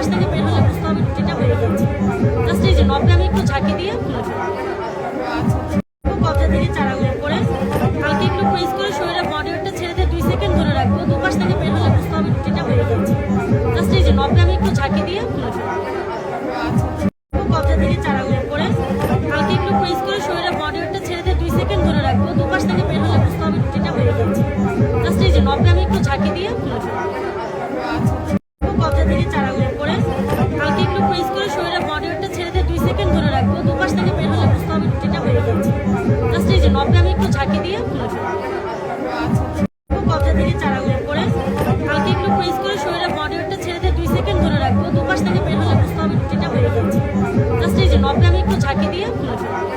দুপাশ থেকে বের হলে বুঝতে হবে রুটিটা হয়ে গেছে। জাস্ট এই যে নবে আমি একটু ঝাঁকি দিয়ে খুলে ফেলবো। কবজা থেকে 4 আঙুল করে হালকা একটু প্রেস করে শরীরের বডি ওয়েটটা ছেড়ে দিয়ে 2 সেকেন্ড ধরে রাখবো। দুপাশ থেকে বের হলে বুঝতে হবে রুটিটা হয়ে গেছে। জাস্ট এই যে নবে আমি একটু ঝাঁকি দিয়ে খুলে ফেলবো। কবজা থেকে 4 আঙুল করে হালকা একটু প্রেস করে শরীরের বডি ওয়েটটা ছেড়ে দিয়ে 2 সেকেন্ড ধরে রাখবো। দুপাশ থেকে বের হলে বুঝতে হবে রুটিটা হয়ে গেছে। জাস্ট এই যে নবে আমি একটু ঝাঁকি দিয়ে খুলে ফেলবো। কবজা থেকে 4 আঙুল করে হালকা একটু প্রেস করে শরীরের বডি ওয়েটটা ছেড়ে দিয়ে 2 সেকেন্ড ধরে রাখবো। দুপাশ থেকে বের হলে বুঝতে হবে রুটিটা হয়ে গেছে। জাস্ট এই যে নবে আমি একটু ঝাঁকি দিয়ে খুলে ফেলবো। কবজা থেকে 4 আঙুল করে হালকা একটু প্রেস করে শরীরের বডি ওয়েটটা ছেড়ে দিয়ে 2 সেকেন্ড ধরে রাখবো। দুপাশ থেকে বের হলে বুঝতে হবে রুটিটা হয়ে গেছে। জাস্ট এই যে নবে আমি একটু ঝাঁকি দিয়ে খুলে ফেলবো।